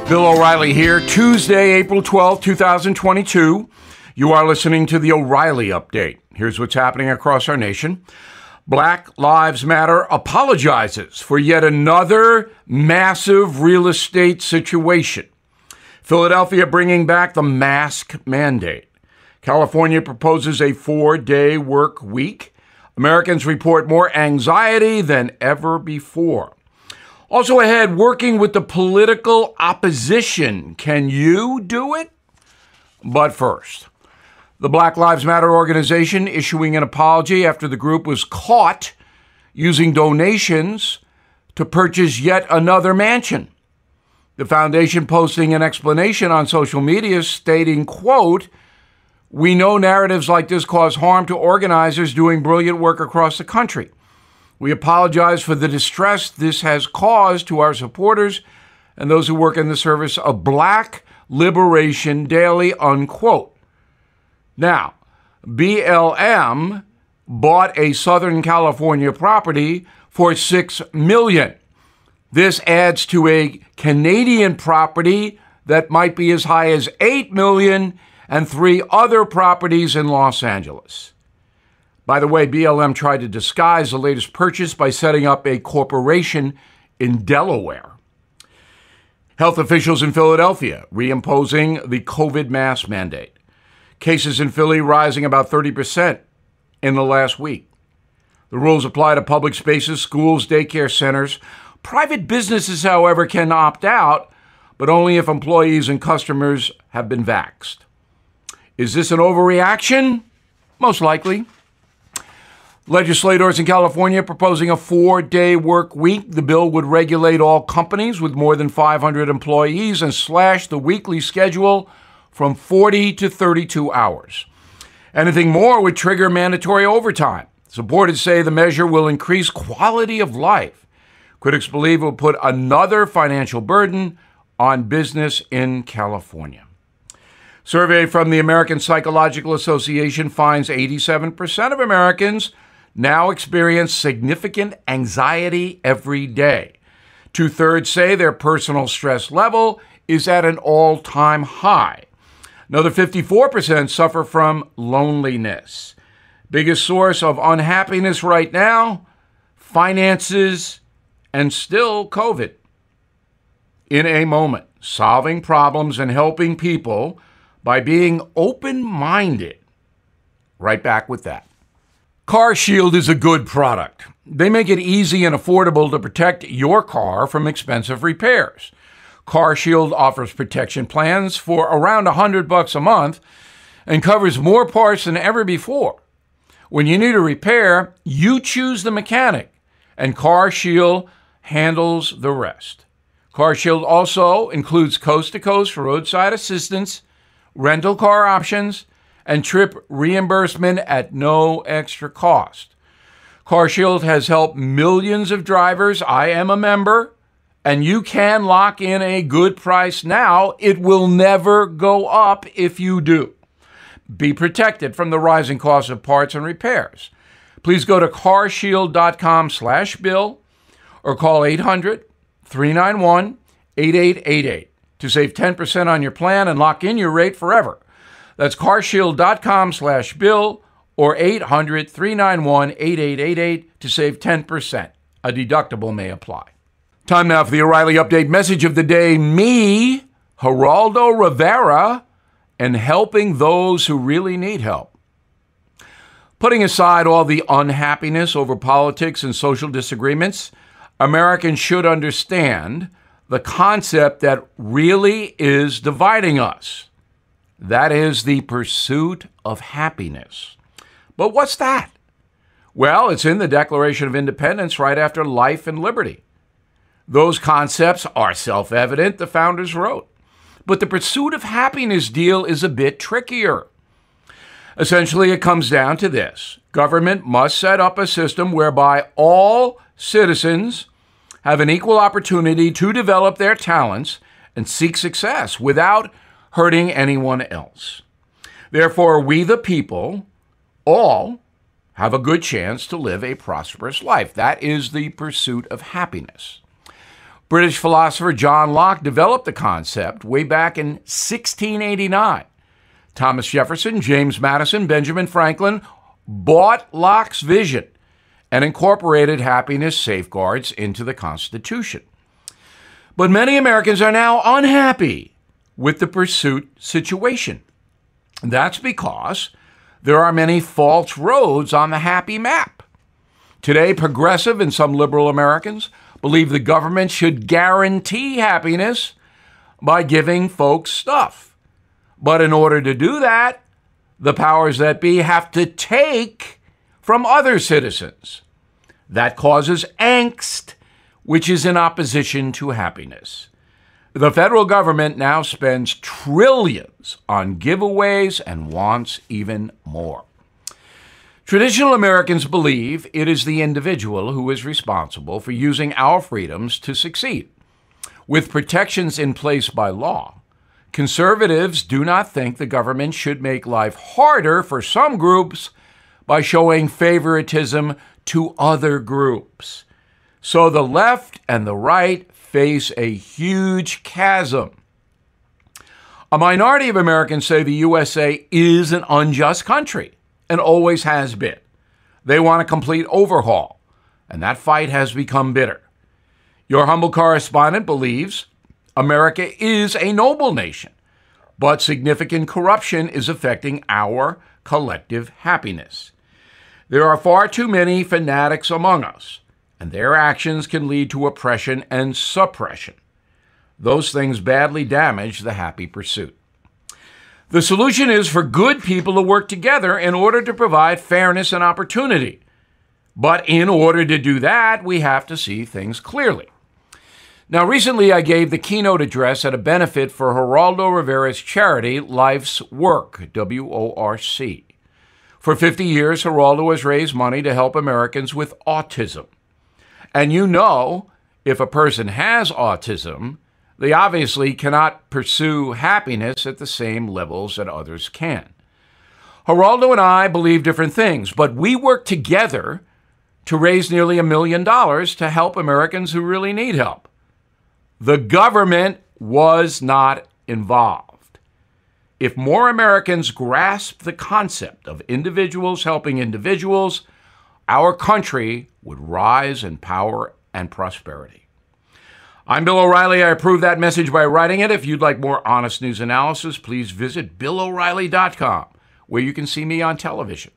Bill O'Reilly here, Tuesday, April 12, 2022. You are listening to the O'Reilly Update. Here's what's happening across our nation. Black Lives Matter apologizes for yet another massive real estate situation. Philadelphia bringing back the mask mandate. California proposes a 4-day work week. Americans report more anxiety than ever before. Also ahead, working with the political opposition. Can you do it? But first, the Black Lives Matter organization issuing an apology after the group was caught using donations to purchase yet another mansion. The foundation posting an explanation on social media stating, quote, "We know narratives like this cause harm to organizers doing brilliant work across the country. We apologize for the distress this has caused to our supporters and those who work in the service of Black liberation daily," unquote. Now, BLM bought a Southern California property for $6 million. This adds to a Canadian property that might be as high as $8 million and 3 other properties in Los Angeles. By the way, BLM tried to disguise the latest purchase by setting up a corporation in Delaware. Health officials in Philadelphia reimposing the COVID mask mandate. Cases in Philly rising about 30% in the last week. The rules apply to public spaces, schools, daycare centers. Private businesses, however, can opt out, but only if employees and customers have been vaxxed. Is this an overreaction? Most likely. Legislators in California proposing a 4-day work week. The bill would regulate all companies with more than 500 employees and slash the weekly schedule from 40 to 32 hours. Anything more would trigger mandatory overtime. Supporters say the measure will increase quality of life. Critics believe it will put another financial burden on business in California. Survey from the American Psychological Association finds 87% of Americans now experience significant anxiety every day. 2/3 say their personal stress level is at an all-time high. Another 54% suffer from loneliness. Biggest source of unhappiness right now, finances, and still COVID. In a moment, solving problems and helping people by being open-minded. Right back with that. CarShield is a good product. They make it easy and affordable to protect your car from expensive repairs. CarShield offers protection plans for around $100 a month and covers more parts than ever before. When you need a repair, you choose the mechanic, and CarShield handles the rest. CarShield also includes coast-to-coast roadside assistance, rental car options, and trip reimbursement at no extra cost. CarShield has helped millions of drivers. I am a member, and you can lock in a good price now. It will never go up if you do. Be protected from the rising cost of parts and repairs. Please go to carshield.com/bill or call 800-391-8888 to save 10% on your plan and lock in your rate forever. That's carshield.com/bill or 800-391-8888 to save 10%. A deductible may apply. Time now for the O'Reilly Update message of the day. Me, Geraldo Rivera, and helping those who really need help. Putting aside all the unhappiness over politics and social disagreements, Americans should understand the concept that really is dividing us. That is the pursuit of happiness. But what's that? Well, it's in the Declaration of Independence right after life and liberty. Those concepts are self-evident, the founders wrote. But the pursuit of happiness deal is a bit trickier. Essentially, it comes down to this. Government must set up a system whereby all citizens have an equal opportunity to develop their talents and seek success without hurting anyone else. Therefore, we the people all have a good chance to live a prosperous life. That is the pursuit of happiness. British philosopher John Locke developed the concept way back in 1689. Thomas Jefferson, James Madison, Benjamin Franklin bought Locke's vision and incorporated happiness safeguards into the Constitution. But many Americans are now unhappy with the pursuit situation. That's because there are many false roads on the happy map. Today, progressive and some liberal Americans believe the government should guarantee happiness by giving folks stuff. But in order to do that, the powers that be have to take from other citizens. That causes angst, which is in opposition to happiness. The federal government now spends trillions on giveaways and wants even more. Traditional Americans believe it is the individual who is responsible for using our freedoms to succeed. With protections in place by law, conservatives do not think the government should make life harder for some groups by showing favoritism to other groups. So the left and the right face a huge chasm. A minority of Americans say the USA is an unjust country and always has been. They want a complete overhaul, and that fight has become bitter. Your humble correspondent believes America is a noble nation, but significant corruption is affecting our collective happiness. There are far too many fanatics among us, and their actions can lead to oppression and suppression. Those things badly damage the happy pursuit. The solution is for good people to work together in order to provide fairness and opportunity. But in order to do that, we have to see things clearly. Now, recently I gave the keynote address at a benefit for Geraldo Rivera's charity, Life's Work, WORC. For 50 years, Geraldo has raised money to help Americans with autism. And you know, if a person has autism, they obviously cannot pursue happiness at the same levels that others can. Geraldo and I believe different things, but we work together to raise nearly $1 million to help Americans who really need help. The government was not involved. If more Americans grasp the concept of individuals helping individuals, our country would rise in power and prosperity. I'm Bill O'Reilly. I approve that message by writing it. If you'd like more honest news analysis, please visit BillO'Reilly.com, where you can see me on television.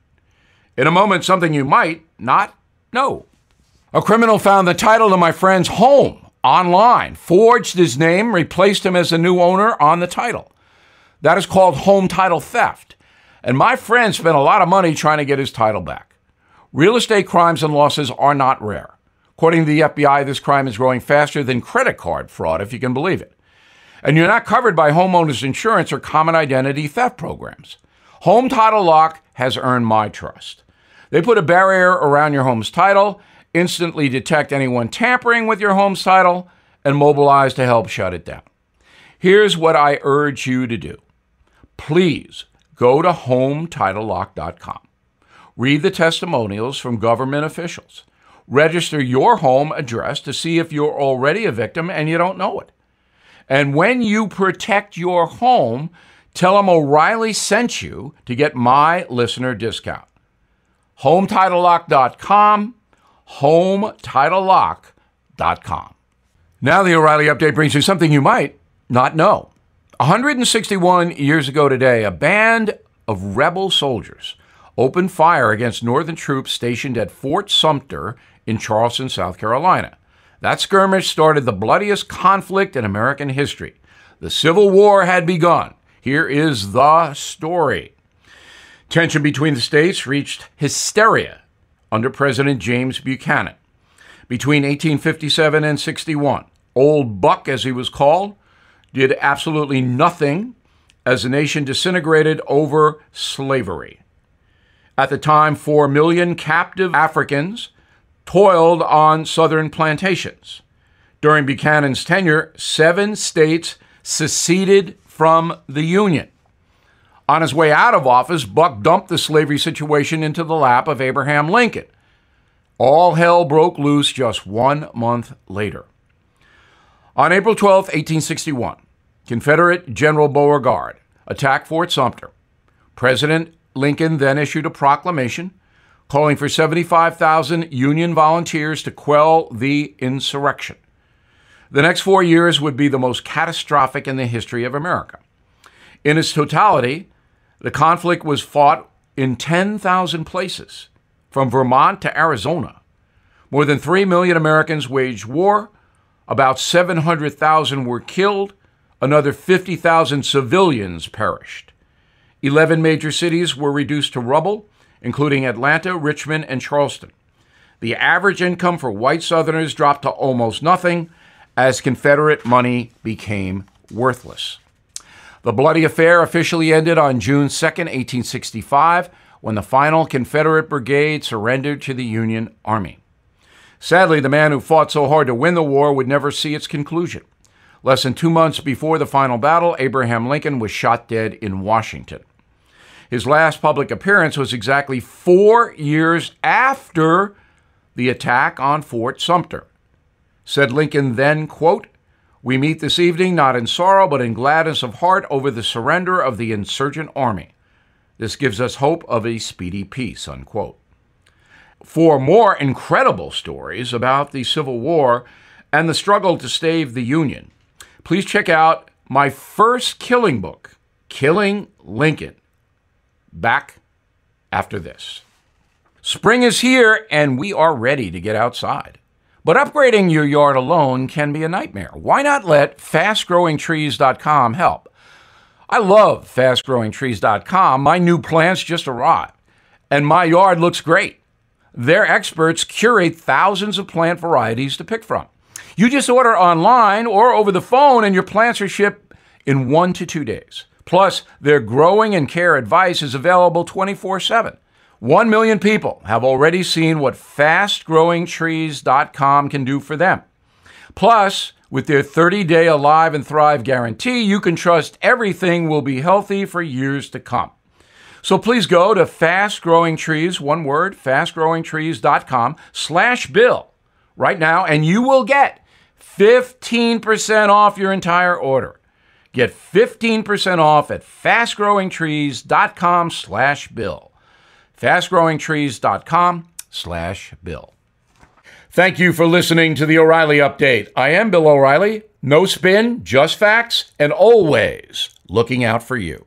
In a moment, something you might not know. A criminal found the title to my friend's home online, forged his name, replaced him as the new owner on the title. That is called home title theft. And my friend spent a lot of money trying to get his title back. Real estate crimes and losses are not rare. According to the FBI, this crime is growing faster than credit card fraud, if you can believe it. And you're not covered by homeowners insurance or common identity theft programs. Home Title Lock has earned my trust. They put a barrier around your home's title, instantly detect anyone tampering with your home's title, and mobilize to help shut it down. Here's what I urge you to do. Please go to HomeTitleLock.com. Read the testimonials from government officials. Register your home address to see if you're already a victim and you don't know it. And when you protect your home, tell them O'Reilly sent you to get my listener discount. HomeTitleLock.com, HomeTitleLock.com. Now the O'Reilly Update brings you something you might not know. 161 years ago today, a band of rebel soldiers opened fire against Northern troops stationed at Fort Sumter in Charleston, South Carolina. That skirmish started the bloodiest conflict in American history. The Civil War had begun. Here is the story. Tension between the states reached hysteria under President James Buchanan. Between 1857 and 61, Old Buck, as he was called, did absolutely nothing as the nation disintegrated over slavery. At the time, 4 million captive Africans toiled on southern plantations. During Buchanan's tenure, 7 states seceded from the Union. On his way out of office, Buck dumped the slavery situation into the lap of Abraham Lincoln. All hell broke loose just 1 month later. On April 12, 1861, Confederate General Beauregard attacked Fort Sumter. President Lincoln then issued a proclamation calling for 75,000 Union volunteers to quell the insurrection. The next 4 years would be the most catastrophic in the history of America. In its totality, the conflict was fought in 10,000 places, from Vermont to Arizona. More than 3 million Americans waged war. About 700,000 were killed. Another 50,000 civilians perished. 11 major cities were reduced to rubble, including Atlanta, Richmond, and Charleston. The average income for white Southerners dropped to almost nothing as Confederate money became worthless. The bloody affair officially ended on June 2, 1865, when the final Confederate brigade surrendered to the Union Army. Sadly, the man who fought so hard to win the war would never see its conclusion. Less than 2 months before the final battle, Abraham Lincoln was shot dead in Washington. His last public appearance was exactly 4 years after the attack on Fort Sumter. Said Lincoln then, quote, "We meet this evening not in sorrow but in gladness of heart over the surrender of the insurgent army. This gives us hope of a speedy peace," unquote. For more incredible stories about the Civil War and the struggle to save the Union, please check out my first killing book, Killing Lincoln. Back after this. Spring is here and we are ready to get outside. But upgrading your yard alone can be a nightmare. Why not let FastGrowingTrees.com help? I love FastGrowingTrees.com. My new plants just arrived, and my yard looks great. Their experts curate thousands of plant varieties to pick from. You just order online or over the phone, and your plants are shipped in 1 to 2 days. Plus, their growing and care advice is available 24/7. 1 million people have already seen what FastGrowingTrees.com can do for them. Plus, with their 30-day Alive and Thrive guarantee, you can trust everything will be healthy for years to come. So please go to FastGrowingTrees, one word, FastGrowingTrees.com/Bill right now, and you will get 15% off your entire order. Get 15% off at FastGrowingTrees.com/Bill. FastGrowingTrees.com/Bill. Thank you for listening to the O'Reilly Update. I am Bill O'Reilly. No spin, just facts, and always looking out for you.